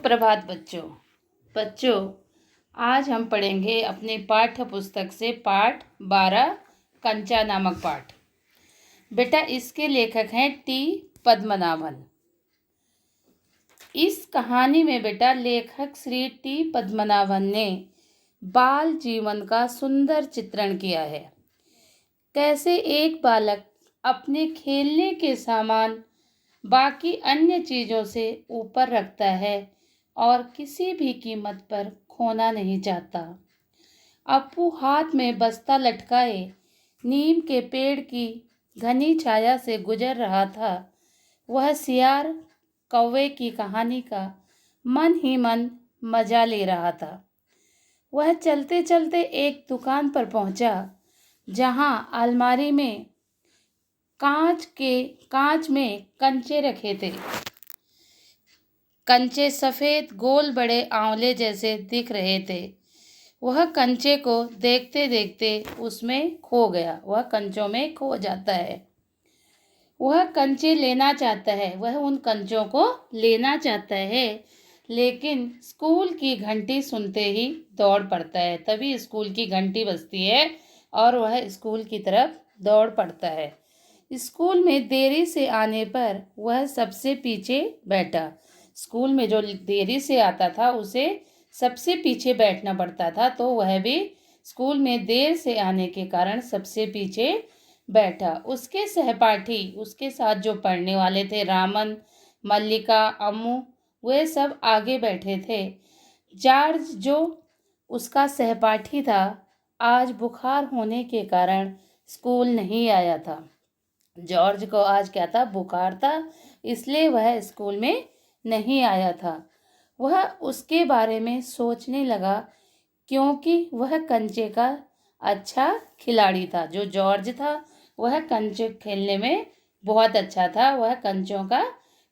सुप्रभात बच्चों। बच्चों, आज हम पढ़ेंगे अपने पाठ्य पुस्तक से पाठ 12 कंचा नामक पाठ। बेटा, इसके लेखक हैं टी पद्मनाभन। इस कहानी में बेटा लेखक श्री टी पद्मनाभन ने बाल जीवन का सुंदर चित्रण किया है। कैसे एक बालक अपने खेलने के सामान बाकी अन्य चीज़ों से ऊपर रखता है और किसी भी कीमत पर खोना नहीं चाहता। अप्पू हाथ में बस्ता लटकाए नीम के पेड़ की घनी छाया से गुजर रहा था। वह सियार कौवे की कहानी का मन ही मन मजा ले रहा था। वह चलते चलते एक दुकान पर पहुंचा, जहां अलमारी में कांच में कंचे रखे थे। कंचे सफ़ेद गोल बड़े आंवले जैसे दिख रहे थे। वह कंचे को देखते देखते उसमें खो गया। वह कंचों में खो जाता है। वह कंचे लेना चाहता है, वह उन कंचों को लेना चाहता है, लेकिन स्कूल की घंटी सुनते ही दौड़ पड़ता है। तभी स्कूल की घंटी बजती है और वह स्कूल की तरफ दौड़ पड़ता है। स्कूल में देरी से आने पर वह सबसे पीछे बैठा। स्कूल में जो देरी से आता था उसे सबसे पीछे बैठना पड़ता था, तो वह भी स्कूल में देर से आने के कारण सबसे पीछे बैठा। उसके सहपाठी, उसके साथ जो पढ़ने वाले थे, रामन, मल्लिका, अम्मू, वे सब आगे बैठे थे। जॉर्ज, जो उसका सहपाठी था, आज बुखार होने के कारण स्कूल नहीं आया था। जॉर्ज को आज क्या था? बुखार था, इसलिए वह स्कूल में नहीं आया था। वह उसके बारे में सोचने लगा, क्योंकि वह कंचे का अच्छा खिलाड़ी था। जो जॉर्ज था वह कंचे खेलने में बहुत अच्छा था, वह कंचों का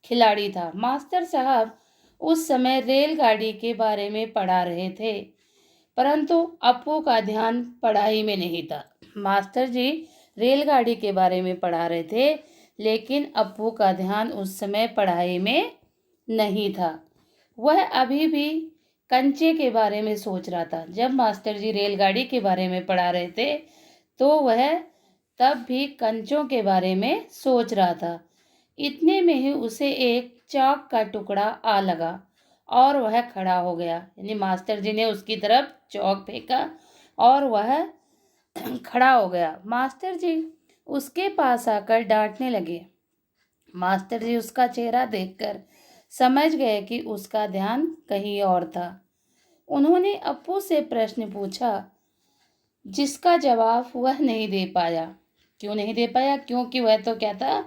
खिलाड़ी था। मास्टर साहब उस समय रेलगाड़ी के बारे में पढ़ा रहे थे, परंतु अप्पू का ध्यान पढ़ाई में नहीं था। मास्टर जी रेलगाड़ी के बारे में पढ़ा रहे थे, लेकिन अप्पू का ध्यान उस समय पढ़ाई में नहीं था। वह अभी भी कंचे के बारे में सोच रहा था। जब मास्टर जी रेलगाड़ी के बारे में पढ़ा रहे थे, तो वह तब भी कंचों के बारे में सोच रहा था। इतने में ही उसे एक चाक का टुकड़ा आ लगा और वह खड़ा हो गया। यानी मास्टर जी ने उसकी तरफ चौक फेंका और वह खड़ा हो गया। मास्टर जी उसके पास आकर डांटने लगे। मास्टर जी उसका चेहरा देखकर समझ गए कि उसका ध्यान कहीं और था। उन्होंने अप्पू से प्रश्न पूछा, जिसका जवाब वह नहीं दे पाया। क्यों नहीं दे पाया? क्योंकि वह तो क्या था?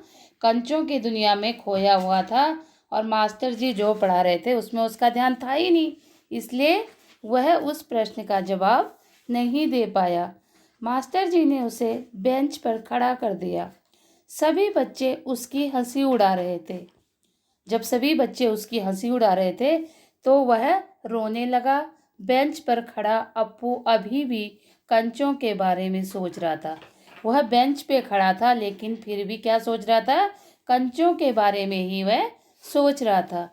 कंचों की दुनिया में खोया हुआ था और मास्टर जी जो पढ़ा रहे थे उसमें उसका ध्यान था ही नहीं, इसलिए वह उस प्रश्न का जवाब नहीं दे पाया। मास्टर जी ने उसे बेंच पर खड़ा कर दिया। सभी बच्चे उसकी हंसी उड़ा रहे थे। जब सभी बच्चे उसकी हंसी उड़ा रहे थे तो वह रोने लगा। बेंच पर खड़ा अप्पू अभी भी कंचों के बारे में सोच रहा था। वह बेंच पे खड़ा था, लेकिन फिर भी क्या सोच रहा था? कंचों के बारे में ही वह सोच रहा था।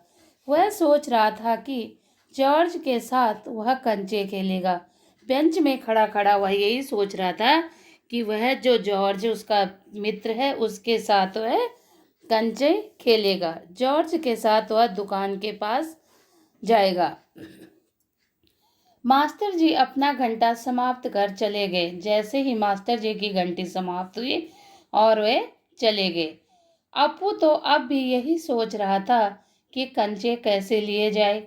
वह सोच रहा था कि जॉर्ज के साथ वह कंचे खेलेगा। बेंच में खड़ा खड़ा वह यही सोच रहा था कि वह जो जॉर्ज उसका मित्र है, उसके साथ वह कंचे खेलेगा। जॉर्ज के साथ वह दुकान के पास जाएगा। मास्टर जी अपना घंटा समाप्त कर चले गए। जैसे ही मास्टर जी की घंटी समाप्त हुई और वे चले गए, अप्पू तो अब भी यही सोच रहा था कि कंचे कैसे लिए जाए।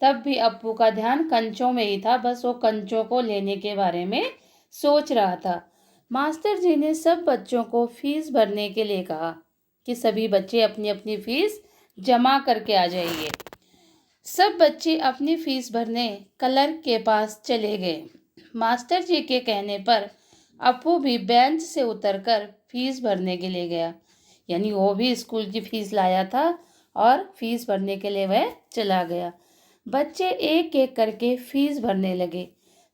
तब भी अप्पू का ध्यान कंचों में ही था, बस वो कंचों को लेने के बारे में सोच रहा था। मास्टर जी ने सब बच्चों को फीस भरने के लिए कहा कि सभी बच्चे अपनी अपनी फीस जमा करके आ जाइए। सब बच्चे अपनी फीस भरने क्लर्क के पास चले गए। मास्टर जी के कहने पर अप्पू भी बेंच से उतरकर फीस भरने के लिए गया। यानी वो भी स्कूल की फीस लाया था और फीस भरने के लिए वह चला गया। बच्चे एक एक करके फीस भरने लगे।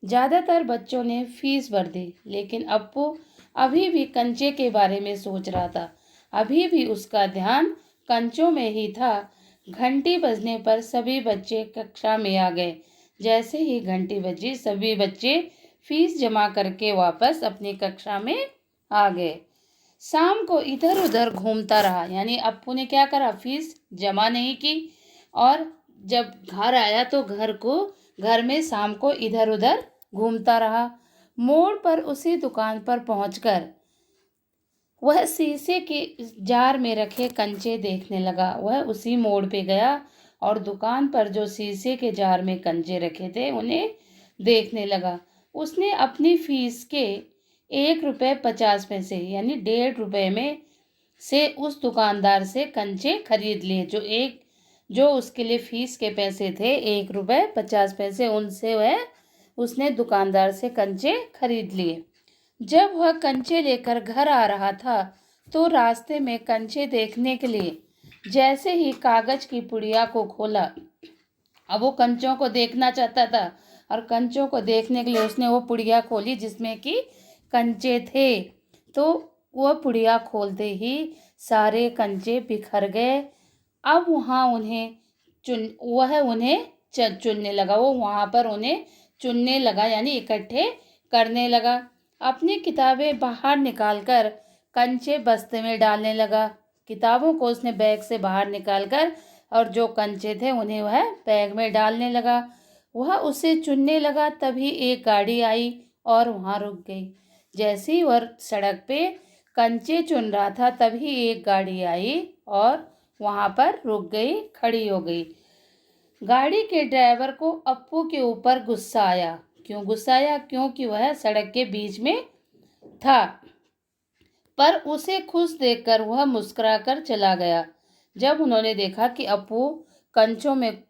ज़्यादातर बच्चों ने फीस भर दी, लेकिन अप्पू अभी भी कंचे के बारे में सोच रहा था। अभी भी उसका ध्यान कंचों में ही था। घंटी बजने पर सभी बच्चे कक्षा में आ गए। जैसे ही घंटी बजी, सभी बच्चे फीस जमा करके वापस अपनी कक्षा में आ गए। शाम को इधर उधर घूमता रहा, यानी अप्पू ने क्या करा, फीस जमा नहीं की और जब घर आया तो घर में शाम को इधर उधर घूमता रहा। मोड़ पर उसी दुकान पर पहुंचकर वह शीशे के जार में रखे कंचे देखने लगा। वह उसी मोड़ पे गया और दुकान पर जो शीशे के जार में कंचे रखे थे उन्हें देखने लगा। उसने अपनी फीस के 1 रुपये 50 पैसे यानी 1.5 रुपये में से उस दुकानदार से कंचे खरीद लिए। जो उसके लिए फीस के पैसे थे 1 रुपये 50 पैसे, उनसे उसने दुकानदार से कंचे खरीद लिए। जब वह कंचे लेकर घर आ रहा था तो रास्ते में कंचे देखने के लिए जैसे ही कागज की पुड़िया को खोला, अब वो कंचों को देखना चाहता था और कंचों को देखने के लिए उसने वो पुड़िया खोली जिसमें कि कंचे थे। तो वह पुड़िया खोलते ही सारे कंचे बिखर गए। अब वह उन्हें चुनने लगा, वो वहाँ पर उन्हें चुनने लगा, यानी इकट्ठे करने लगा। अपनी किताबें बाहर निकालकर कंचे बस्ते में डालने लगा। किताबों को उसने बैग से बाहर निकालकर और जो कंचे थे उन्हें वह बैग में डालने लगा। वह उसे चुनने लगा, तभी एक गाड़ी आई और वहाँ रुक गई। जैसे ही वह सड़क पे कंचे चुन रहा था तभी एक गाड़ी आई और वहाँ पर रुक गई, खड़ी हो गई। गाड़ी के ड्राइवर को अप्पू के ऊपर गुस्सा आया। क्यों गुस्सा आया? क्योंकि वह सड़क के बीच में था, पर उसे खुश देखकर वह मुस्कुराकर चला गया। जब उन्होंने देखा कि अप्पू कंचों में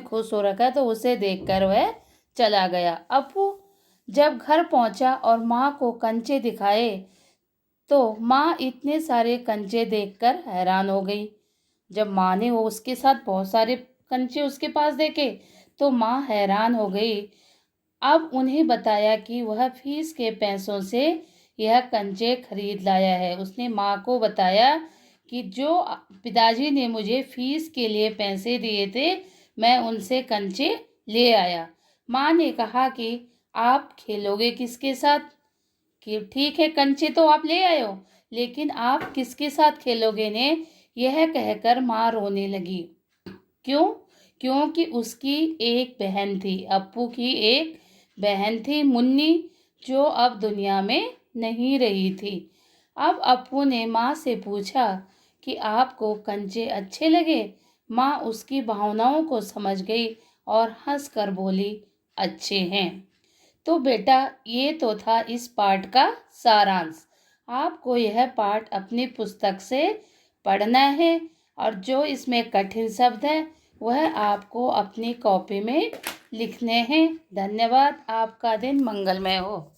खुश हो रखा है तो उसे देखकर वह चला गया। अप्पू जब घर पहुंचा और माँ को कंचे दिखाए तो माँ इतने सारे कंचे देखकर हैरान हो गई। जब माँ ने वो उसके साथ बहुत सारे कंचे उसके पास देखे तो माँ हैरान हो गई। अब उन्हें बताया कि वह फीस के पैसों से यह कंचे खरीद लाया है। उसने माँ को बताया कि जो पिताजी ने मुझे फीस के लिए पैसे दिए थे मैं उनसे कंचे ले आया। माँ ने कहा कि आप खेलोगे किसके साथ? कि ठीक है, कंचे तो आप ले आए हो, लेकिन आप किसके साथ खेलोगे ने? यह कहकर माँ रोने लगी। क्यों? क्योंकि उसकी एक बहन थी, अप्पू की एक बहन थी मुन्नी, जो अब दुनिया में नहीं रही थी। अब अप्पू ने माँ से पूछा कि आपको कंचे अच्छे लगे? माँ उसकी भावनाओं को समझ गई और हंसकर बोली, अच्छे हैं। तो बेटा, ये तो था इस पाठ का सारांश। आपको यह पाठ अपनी पुस्तक से पढ़ना है और जो इसमें कठिन शब्द है वह आपको अपनी कॉपी में लिखने हैं। धन्यवाद। आपका दिन मंगलमय हो।